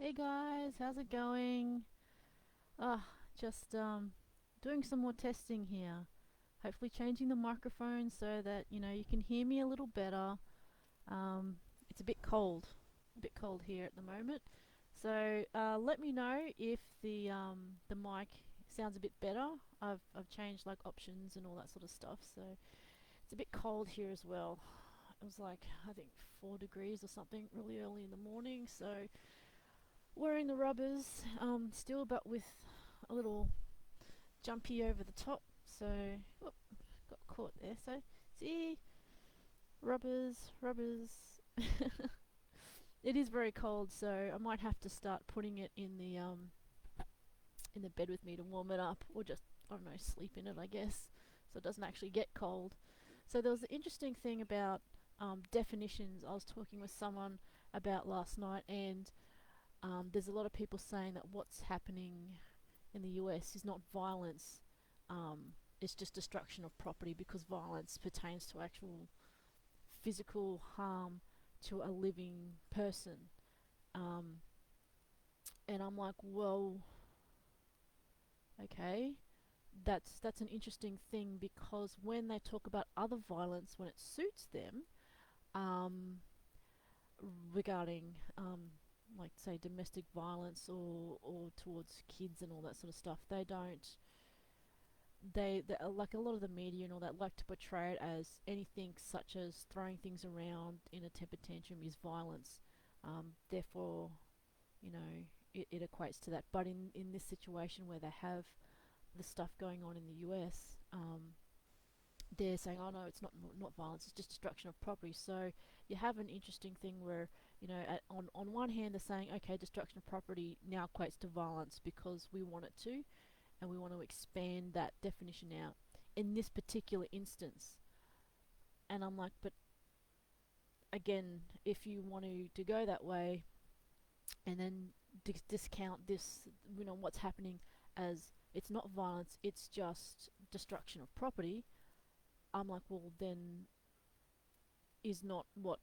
Hey guys, how's it going? Just doing some more testing here. Hopefully changing the microphone so that you can hear me a little better. Um, it's a bit cold here at the moment. So let me know if the mic sounds a bit better. I've changed like options and all that sort of stuff. So it's a bit cold here as well. It was like I think 4 degrees or something really early in the morning. So wearing the rubbers still, but with a little jumpy over the top. So, whoop, got caught there. So, see, rubbers. It is very cold, so I might have to start putting it in the bed with me to warm it up, or just I don't know, sleep in it, I guess, so it doesn't actually get cold. So there was an interesting thing about definitions. I was talking with someone about last night, and there's a lot of people saying that what's happening in the US is not violence, it's just destruction of property because violence pertains to actual physical harm to a living person. Um, and I'm like, well, okay, that's an interesting thing because when they talk about other violence when it suits them, um, regarding like say domestic violence or towards kids and all that sort of stuff, they don't they like a lot of the media and all that like to portray it as anything such as throwing things around in a temper tantrum is violence. Therefore, it equates to that. But in this situation where they have the stuff going on in the US, they're saying, "Oh no, it's not violence; it's just destruction of property." So you have an interesting thing where on one hand they're saying, "Okay, destruction of property now equates to violence because we want it to, and we want to expand that definition out in this particular instance." And I'm like, but again, if you want to go that way and then discount this, what's happening as it's not violence, it's just destruction of property. I'm like, well, then is not what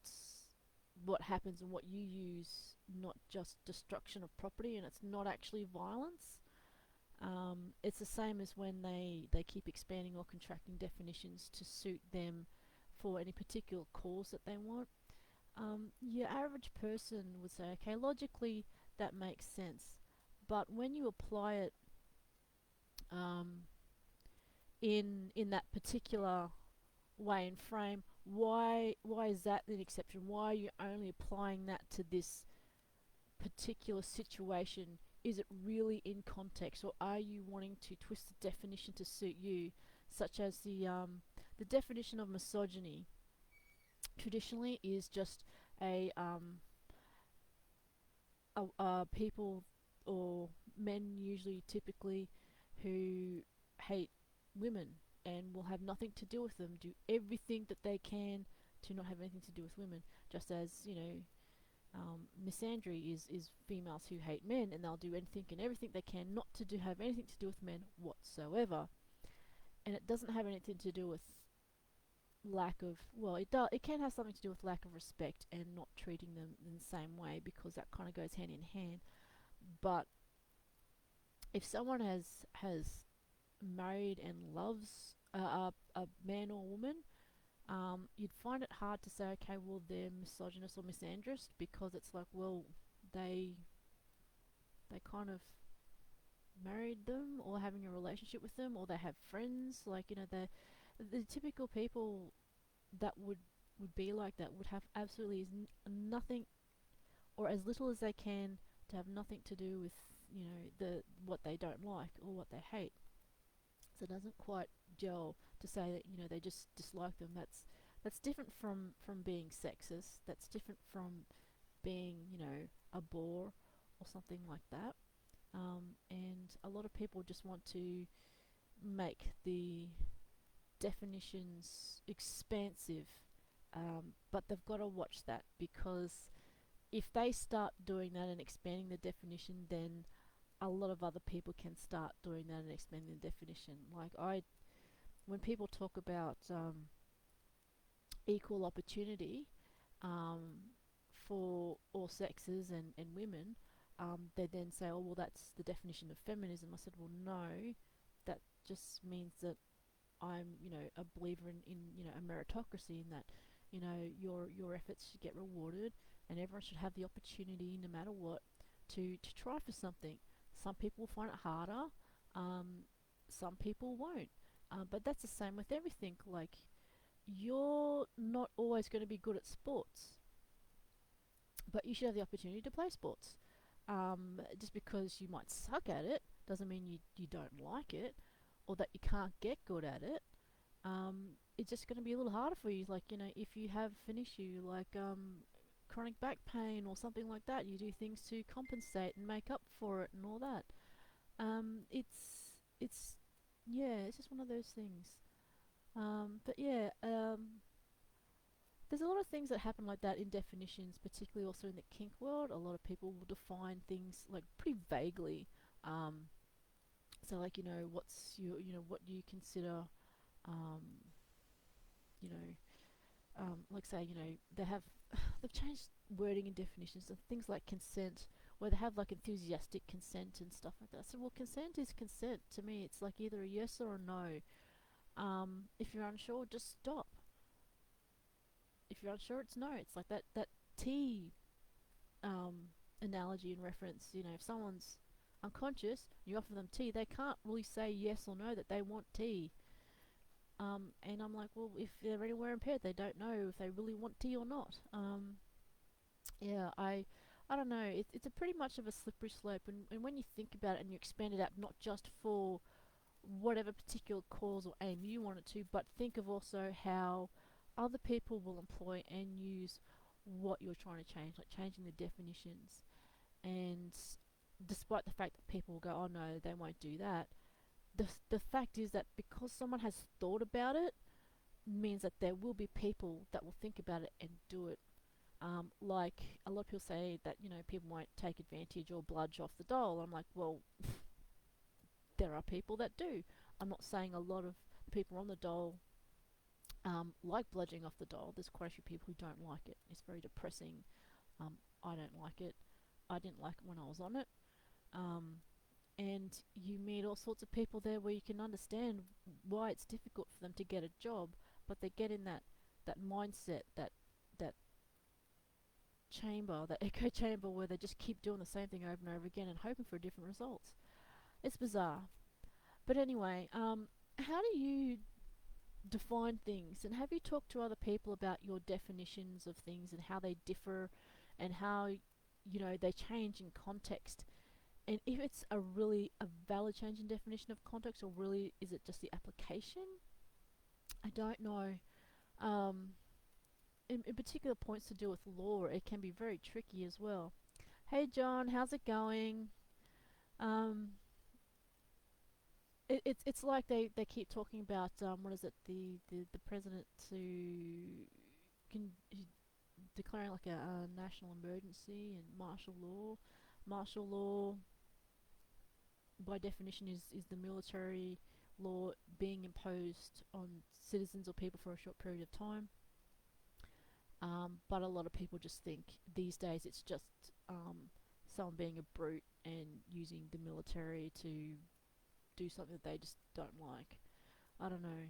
happens and what you use not just destruction of property, and it's not actually violence. It's the same as when they keep expanding or contracting definitions to suit them for any particular cause that they want. Your average person would say, okay, logically that makes sense, but when you apply it um, in that particular way and frame, why is that an exception? Why are you only applying that to this particular situation? Is it really in context, or are you wanting to twist the definition to suit you, such as the definition of misogyny? Traditionally, is just a people or men usually typically who hate women and will have nothing to do with them, do everything that they can to not have anything to do with women, just as misandry is females who hate men and they'll do anything and everything they can not to have anything to do with men whatsoever. And it doesn't have anything to do with lack of, well, it can have something to do with lack of respect and not treating them in the same way, because that kind of goes hand in hand. But if someone has married and loves a man or woman, you'd find it hard to say, okay, well, they're misogynist or misandrist, because it's like, well, they they kind of married them or having a relationship with them, or they have friends. Like, the typical people that would be like that would have absolutely nothing, or as little as they can, to have nothing to do with the what they don't like or what they hate. So it doesn't quite gel to say that they just dislike them. That's different from being sexist. That's different from being a bore or something like that. And a lot of people just want to make the definitions expansive, but they've got to watch that, because if they start doing that and expanding the definition, then a lot of other people can start doing that and expanding the definition. Like, when people talk about equal opportunity um, for all sexes and women, they then say, oh, well, that's the definition of feminism. I said, well, no, that just means that I'm, a believer in a meritocracy, in that, your efforts should get rewarded, and everyone should have the opportunity, no matter what, to try for something. Some people will find it harder, um, some people won't. But that's the same with everything. Like, you're not always going to be good at sports, but you should have the opportunity to play sports. Just because you might suck at it doesn't mean you don't like it, or that you can't get good at it. It's just going to be a little harder for you. Like, if you have an issue like chronic back pain or something like that, you do things to compensate and make up for it and all that. It's yeah, it's just one of those things. But yeah, there's a lot of things that happen like that in definitions, particularly also in the kink world. A lot of people will define things like pretty vaguely. Um, so like, what's your, what do you consider, um, you know, like say, they have, they've changed wording and definitions of things like consent, where they have like enthusiastic consent and stuff like that. So, well, consent is consent to me. It's like either a yes or a no. If you're unsure, just stop. If you're unsure, it's no. It's like that tea analogy and reference. If someone's unconscious, you offer them tea, they can't really say yes or no that they want tea. And I'm like, well, if they're anywhere impaired, they don't know if they really want tea or not. Yeah, I don't know. It's a pretty much of a slippery slope, and when you think about it and you expand it out, not just for whatever particular cause or aim you want it to, but think of also how other people will employ and use what you're trying to change, like changing the definitions. And despite the fact that people will go, oh no, they won't do that, the fact is that because someone has thought about it, means that there will be people that will think about it and do it. Like a lot of people say that people won't take advantage or bludge off the doll. I'm like, well, there are people that do. I'm not saying a lot of the people on the doll like bludging off the doll. There's quite a few people who don't like it. It's very depressing. I don't like it. I didn't like it when I was on it. Um, and you meet all sorts of people there where you can understand why it's difficult for them to get a job, but they get in that mindset, that chamber, that echo chamber, where they just keep doing the same thing over and over again and hoping for different results. It's bizarre. But anyway, how do you define things, and have you talked to other people about your definitions of things and how they differ, and how they change in context, and if it's a valid change in definition of context, or really is it just the application? I don't know. um, in particular points to do with law, it can be very tricky as well. Hey John, how's it going? um, it's like they keep talking about what is it, the president to can declaring like a national emergency and martial law by definition is the military law being imposed on citizens or people for a short period of time. But a lot of people just think these days it's just someone being a brute and using the military to do something that they just don't like. I don't know.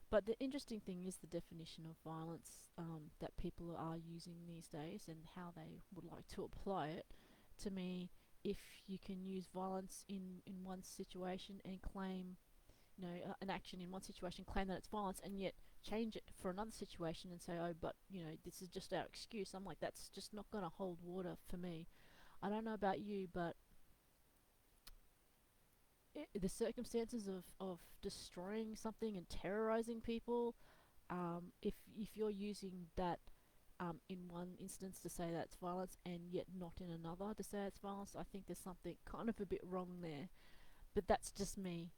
But the interesting thing is the definition of violence that people are using these days and how they would like to apply it. To me, if you can use violence in one situation and claim, an action in one situation, claim that it's violence, and yet change it for another situation and say, oh, but, this is just our excuse. I'm like, that's just not going to hold water for me. I don't know about you, but the circumstances of destroying something and terrorizing people, if you're using that in one instance to say that's violence and yet not in another to say it's violence, I think there's something kind of a bit wrong there. But that's just me.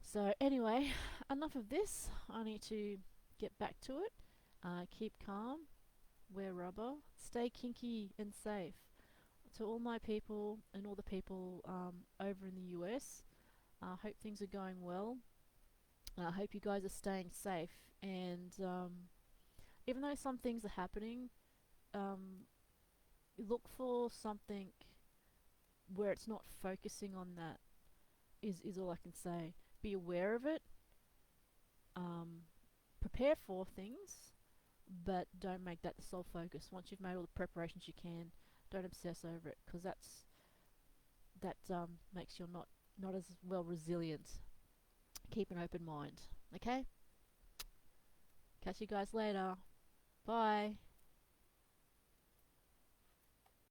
So anyway, enough of this. I need to get back to it. Keep calm, wear rubber, stay kinky and safe. To all my people and all the people over in the US, I hope things are going well. I hope you guys are staying safe. And even though some things are happening, look for something where it's not focusing on that is all I can say. Be aware of it, um, prepare for things, but don't make that the sole focus. Once you've made all the preparations you can, don't obsess over it, because that makes you not as well resilient. Keep an open mind. Okay? Catch you guys later. Bye.